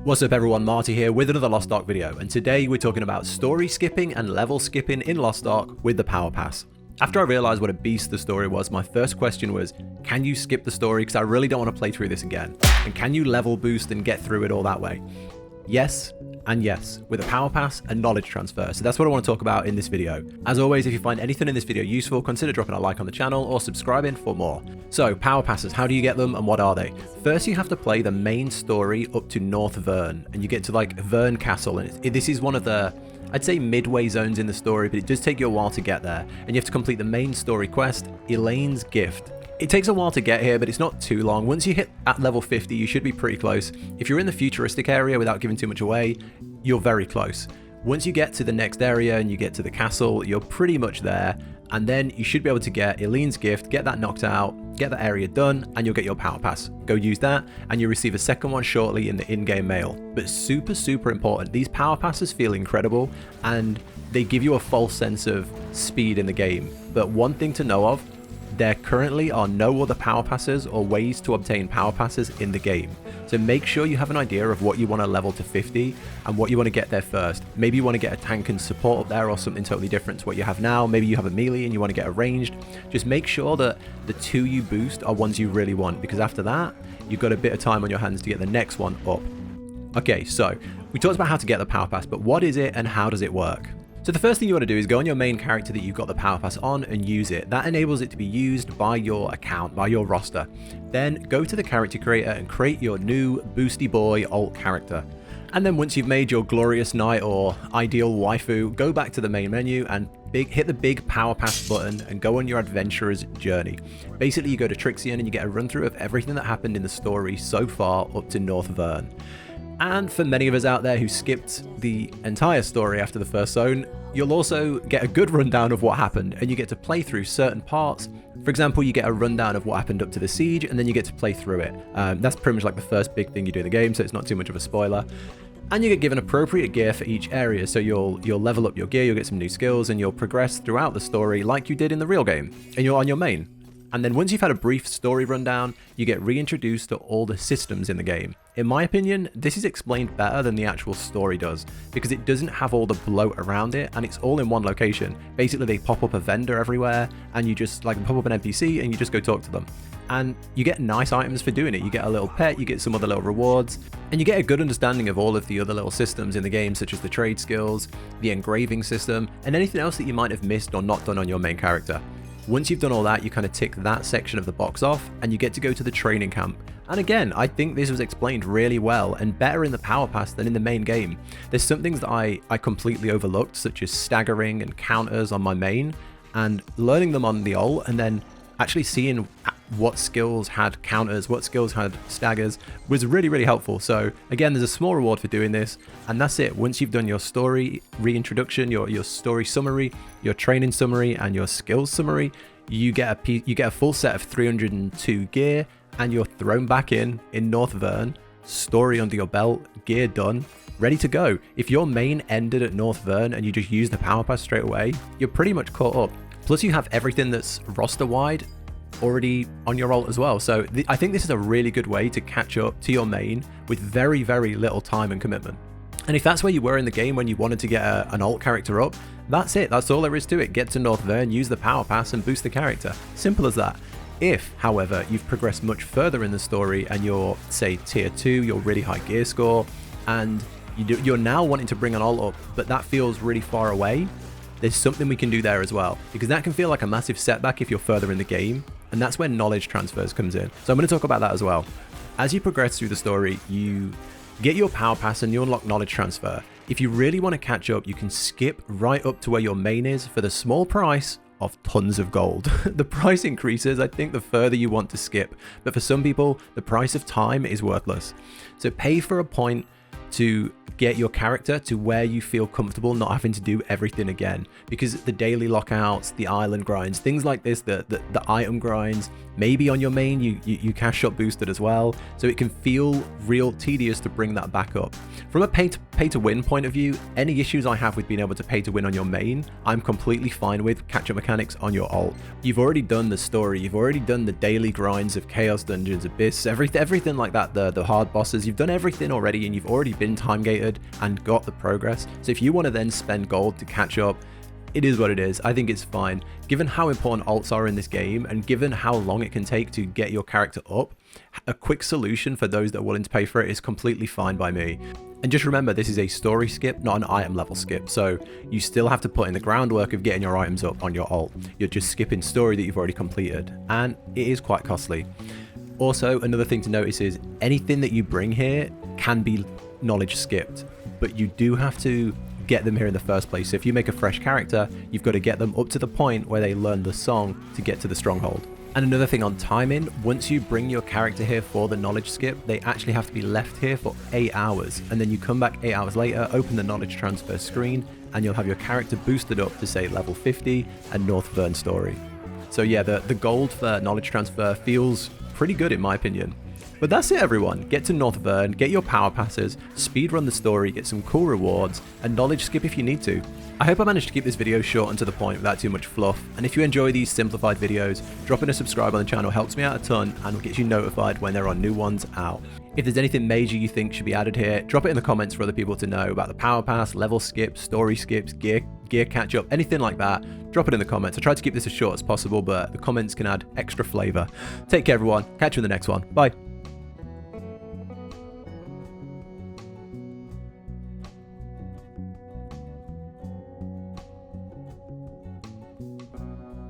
What's up everyone, Marty here with another Lost Ark video, and today we're talking about story skipping and level skipping in Lost Ark with the Power Pass. After I realised what a beast the story was, my first question was, can you skip the story because I really don't want to play through this again? And can you level boost and get through it all that way? Yes, and yes, with a Power Pass and knowledge transfer. So that's what I want to talk about in this video. As always, if you find anything in this video useful, consider dropping a like on the channel or subscribing for more. So, Power Passes, how do you get them and what are they? First, you have to play the main story up to North Vern, and you get to like Vern Castle, and this is one of the, I'd say, midway zones in the story, but it does take you a while to get there, and you have to complete the main story quest, Elaine's Gift. It takes a while to get here, but it's not too long. Once you hit at level 50, you should be pretty close. If you're in the futuristic area without giving too much away, you're very close. Once you get to the next area and you get to the castle, you're pretty much there, and then you should be able to get Elaine's Gift, get that knocked out, get that area done, and you'll get your Power Pass. Go use that, and you'll receive a second one shortly in the in-game mail. But super important, these Power Passes feel incredible, and they give you a false sense of speed in the game. But one thing to know of, there currently are no other Power Passes or ways to obtain Power Passes in the game. So make sure you have an idea of what you want to level to 50 and what you want to get there first. Maybe you want to get a tank and support up there or something totally different to what you have now. Maybe you have a melee and you want to get a ranged. Just make sure that the two you boost are ones you really want, because after that, you've got a bit of time on your hands to get the next one up. Okay, so we talked about how to get the Power Pass, but what is it and how does it work? So the first thing you want to do is go on your main character that you've got the Power Pass on and use it. That enables it to be used by your account, by your roster. Then go to the character creator and create your new boosty boy alt character. And then once you've made your glorious knight or ideal waifu, go back to the main menu and hit the big Power Pass button and go on your adventurer's journey. Basically, you go to Trixion and you get a run through of everything that happened in the story so far up to North Vern. And for many of us out there who skipped the entire story after the first zone, you'll also get a good rundown of what happened, and you get to play through certain parts. For example, you get a rundown of what happened up to the siege, and then you get to play through it. That's pretty much like the first big thing you do in the game, so it's not too much of a spoiler. And you get given appropriate gear for each area, so you'll level up your gear, you'll get some new skills, and you'll progress throughout the story like you did in the real game, and you're on your main. And then once you've had a brief story rundown, you get reintroduced to all the systems in the game. In my opinion, this is explained better than the actual story does, because it doesn't have all the bloat around it, and it's all in one location. Basically, they pop up a vendor everywhere, and you just like pop up an NPC, and you just go talk to them. And you get nice items for doing it. You get a little pet, you get some other little rewards, and you get a good understanding of all of the other little systems in the game, such as the trade skills, the engraving system, and anything else that you might have missed or not done on your main character. Once you've done all that, you kind of tick that section of the box off, and you get to go to the training camp. And again, I think this was explained really well and better in the Power Pass than in the main game. There's some things that I completely overlooked, such as staggering and counters on my main, and learning them on the alt, and then actually seeing what skills had counters, what skills had staggers, was really helpful. So again, there's a small reward for doing this, and that's it. Once you've done your story reintroduction, your story summary, your training summary, and your skills summary, you get a full set of 302 gear, and you're thrown back in North Vern, story under your belt, gear done, ready to go. If your main ended at North Vern and you just use the Power Pass straight away, you're pretty much caught up. Plus you have everything that's roster wide already on your alt as well. So I think this is a really good way to catch up to your main with very little time and commitment. And if that's where you were in the game when you wanted to get an alt character up, that's it. That's all there is to it. Get to North Vern, use the Power Pass, and boost the character. Simple as that. If, however, you've progressed much further in the story and you're, say, tier 2, you're really high gear score, and you're now wanting to bring an alt up, but that feels really far away, there's something we can do there as well, because that can feel like a massive setback if you're further in the game, and that's where knowledge transfers comes in. So I'm going to talk about that as well. As you progress through the story, you get your Power Pass and you unlock knowledge transfer. If you really want to catch up, you can skip right up to where your main is for the small price of tons of gold. The price increases, I think, the further you want to skip, but for some people, the price of time is worthless. So pay for a point to get your character to where you feel comfortable not having to do everything again. Because the daily lockouts, the island grinds, things like this, the item grinds, maybe on your main you cash shop boosted as well, so it can feel real tedious to bring that back up. From a pay to win point of view, any issues I have with being able to pay to win on your main, I'm completely fine with catch up mechanics on your alt. You've already done the story, you've already done the daily grinds of Chaos Dungeons, Abyss, everything like that, the hard bosses, you've done everything already, and you've already been time gated and got the progress. So if you want to then spend gold to catch up, it is what it is. I think it's fine. Given how important alts are in this game, and given how long it can take to get your character up, a quick solution for those that are willing to pay for it is completely fine by me. And just remember, this is a story skip, not an item level skip, so you still have to put in the groundwork of getting your items up on your alt. You're just skipping story that you've already completed, and it is quite costly. Also, another thing to notice is anything that you bring here can be knowledge skipped, but you do have to get them here in the first place. So if you make a fresh character, you've got to get them up to the point where they learn the song to get to the stronghold. And another thing on timing, once you bring your character here for the knowledge skip, they actually have to be left here for 8 hours, and then you come back 8 hours later, open the knowledge transfer screen, and you'll have your character boosted up to say level 50 and North Vern story. So yeah, the gold for knowledge transfer feels pretty good in my opinion. But that's it everyone, get to North Vern, get your power passes, speedrun the story, get some cool rewards, and knowledge skip if you need to. I hope I managed to keep this video short and to the point without too much fluff, and if you enjoy these simplified videos, dropping a subscribe on the channel helps me out a ton and gets you notified when there are new ones out. If there's anything major you think should be added here, drop it in the comments for other people to know about the power pass, level skips, story skips, gear catch up, anything like that. Drop it in the comments. I tried to keep this as short as possible, but the comments can add extra flavor. Take care everyone, catch you in the next one, bye.